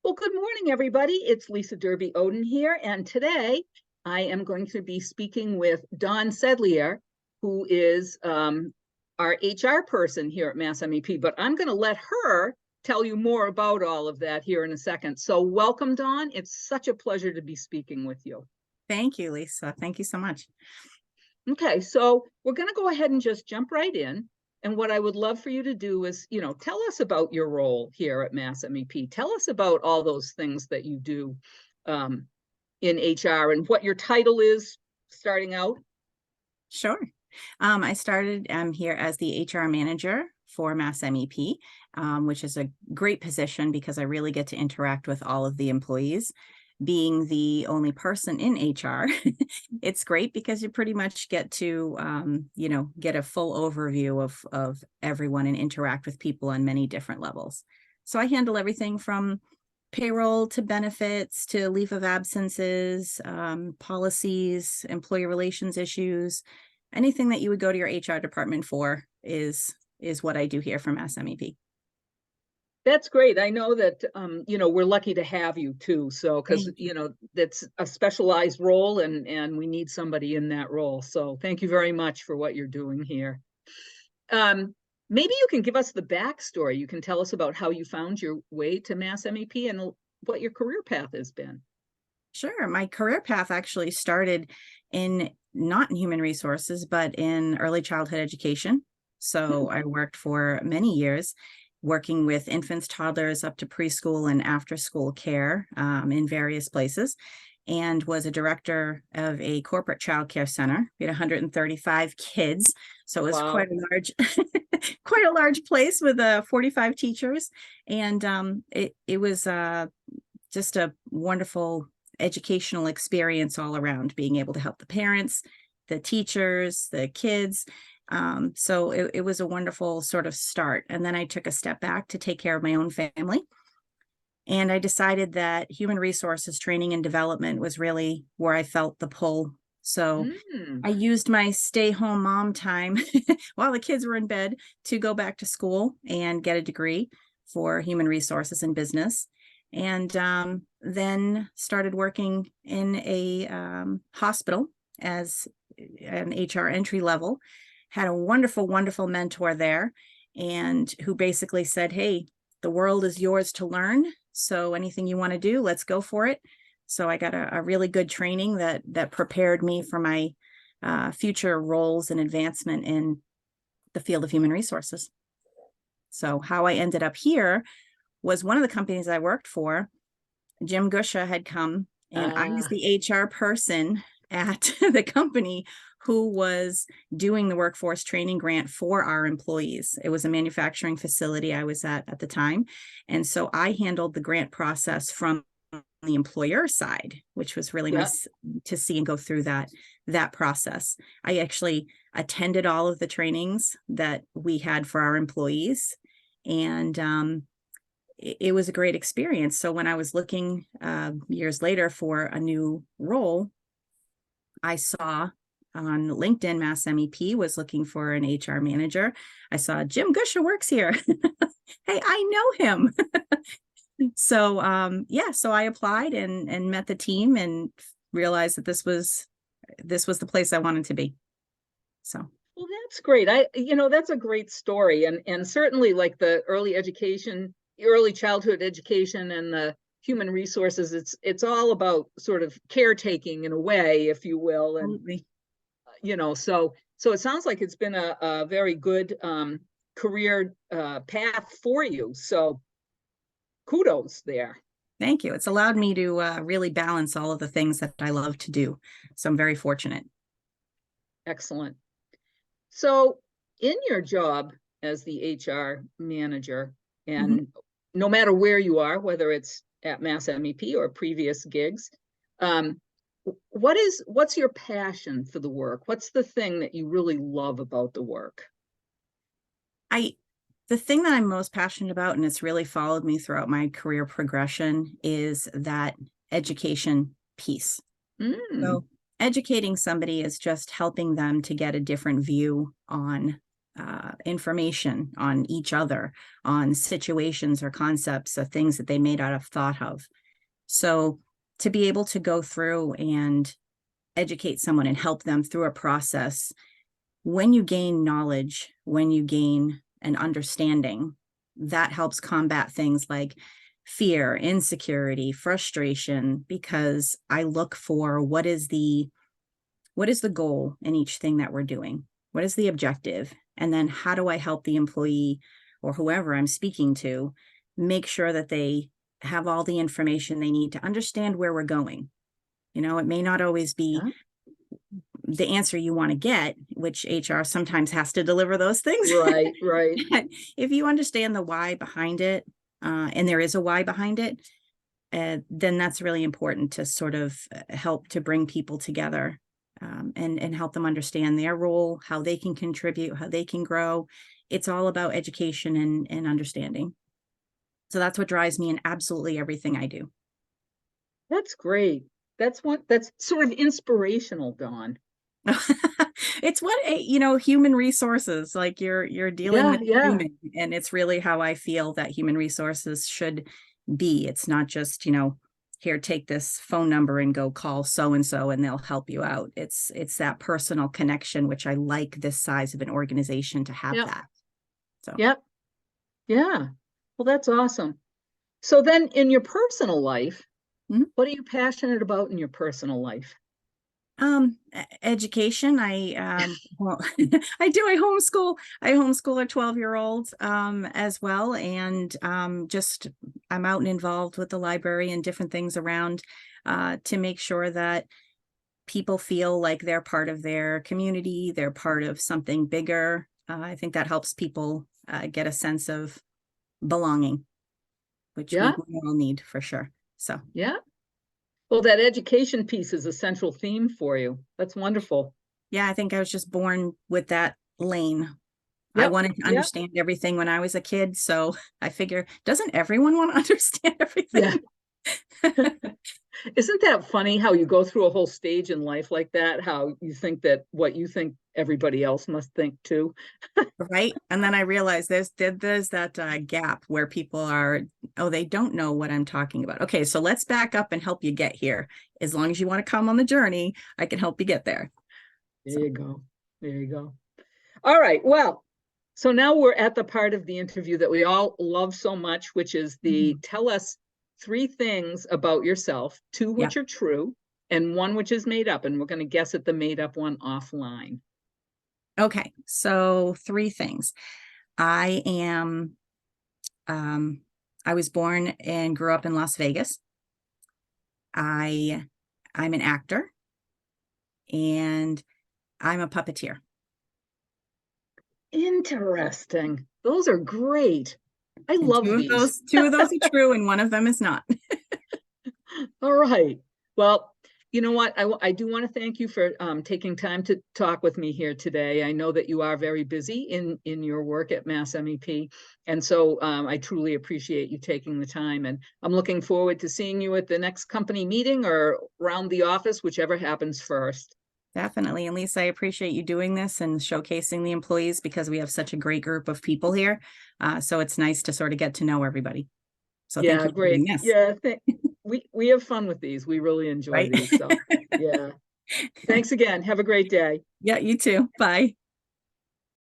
Well, good morning, everybody. It's Lisa Derby Oden here, and today I am going to be speaking with Dawn Sedlier, who is our HR person here at MassMEP, but I'm going to let her tell you more about all of that here in a second. So welcome, Dawn. It's such a pleasure to be speaking with you. Thank you, Lisa. Thank you so much. Okay, so we're going to go ahead and just jump right in. And what I would love for you to do is, tell us about your role here at MassMEP. Tell us about all those things that you do um, in HR and what your title is starting out. Sure. I started here as the HR manager for MassMEP, which is a great position because I really get to interact with all of the employees. Being the only person in HR, it's great because you pretty much get to, get a full overview of everyone and interact with people on many different levels. So I handle everything from payroll to benefits to leave of absences, policies, employee relations issues. Anything that you would go to your HR department for is what I do here from SMEP. That's great. I know that, we're lucky to have you too. So, because, Thank you. that's a specialized role and we need somebody in that role. So thank you very much for what you're doing here. Maybe you can give us the backstory. You can tell us about how you found your way to MassMEP and what your career path has been. Sure. My career path actually started not in human resources, but in early childhood education. So I worked for many years working with infants, toddlers up to preschool and after school care in various places, and was a director of a corporate childcare center. We had 135 kids. So it was Wow. quite a large, quite a large place with 45 teachers. And it was just a wonderful educational experience all around, being able to help the parents, the teachers, the kids. So it was a wonderful sort of start. And then I took a step back to take care of my own family. And I decided that human resources training and development was really where I felt the pull. So Mm. I used my stay-home mom time while the kids were in bed to go back to school and get a degree for human resources and business. And then started working in a hospital as an HR entry level. Had a wonderful, wonderful mentor there, and who basically said, hey, the world is yours to learn. So anything you want to do, let's go for it. So I got a really good training that prepared me for my future roles and advancement in the field of human resources. So how I ended up here was one of the companies I worked for. Jim Gusha had come, and I was the HR person at the company who was doing the workforce training grant for our employees. It was a manufacturing facility I was at the time. And so I handled the grant process from the employer side, which was really nice to see and go through that process. I actually attended all of the trainings that we had for our employees, and it was a great experience. So when I was looking years later for a new role, I saw on LinkedIn, MassMEP was looking for an HR manager. I saw Jim Gusha works here. Hey, I know him. So so I applied and met the team and realized that this was the place I wanted to be. So Well, that's great. That's a great story. And certainly like the early childhood education and the human resources, it's all about sort of caretaking in a way, if you will. And, absolutely. so it sounds like it's been a very good career path for you. So kudos there. Thank you. It's allowed me to really balance all of the things that I love to do. So I'm very fortunate. Excellent. So in your job as the HR manager, Mhm. and no matter where you are, whether it's at MassMEP or previous gigs, um, what's your passion for the work? What's the thing that you really love about the work? The thing that I'm most passionate about, and it's really followed me throughout my career progression, is that education piece. Mm. So educating somebody is just helping them to get a different view on information on each other, on situations or concepts of things that they may not have thought of. So to be able to go through and educate someone and help them through a process, when you gain knowledge, when you gain an understanding, that helps combat things like fear, insecurity, frustration, because I look for what is the goal in each thing that we're doing? What is the objective? And then how do I help the employee or whoever I'm speaking to make sure that they have all the information they need to understand where we're going? You know, it may not always be the answer you want to get, which HR sometimes has to deliver those things. Right, right. If you understand the why behind it, and there is a why behind it, then that's really important to sort of help to bring people together, and help them understand their role, how they can contribute, how they can grow. It's all about education and understanding. So that's what drives me in absolutely everything I do. That's great. That's sort of inspirational, Dawn. It's what human resources, like you're dealing Yeah, with yeah. human, and it's really how I feel that human resources should be. It's not just, here, take this phone number and go call so and so and they'll help you out. It's that personal connection, which I like this size of an organization to have. Yep. That. So Yep. Yeah. Well, that's awesome. So then in your personal life, what are you passionate about in your personal life? Education. Well, I homeschool our 12-year-old as well, and just I'm out and involved with the library and different things around to make sure that people feel like they're part of their community, they're part of something bigger. I think that helps people get a sense of belonging, which Yeah, we all need for sure. So yeah. Well, that education piece is a central theme for you. That's wonderful. yeah, I think I was just born with that lane. I Yep, wanted to yep, understand everything when I was a kid. So I figure, doesn't everyone want to understand yeah. everything? Isn't that funny how you go through a whole stage in life like that? How you think that what you think everybody else must think too. Right. And then I realized there's that gap where people are, oh, they don't know what I'm talking about. Okay, so let's back up and help you get here. As long as you want to come on the journey, I can help you get there. There you go. There you go. All right. Well, so now we're at the part of the interview that we all love so much, which is the tell us 3 things about yourself, 2 Yeah. which are true and 1 which is made up. And we're going to guess at the made up one offline. Okay. So 3 things. I am, I was born and grew up in Las Vegas. I'm an actor, and I'm a puppeteer. Interesting. Those are great. I And love these. two of those are true, and one of them is not. All right. Well, you know what? I do want to thank you for taking time to talk with me here today. I know that you are very busy in your work at MassMEP, and so I truly appreciate you taking the time. And I'm looking forward to seeing you at the next company meeting or around the office, whichever happens first. Definitely. And Lisa, I appreciate you doing this and showcasing the employees, because we have such a great group of people here. So it's nice to sort of get to know everybody. So thank Yeah, you for doing great. this. Yeah, we have fun with these. We really enjoy Right? these. So yeah. Thanks again. Have a great day. Yeah, you too. Bye.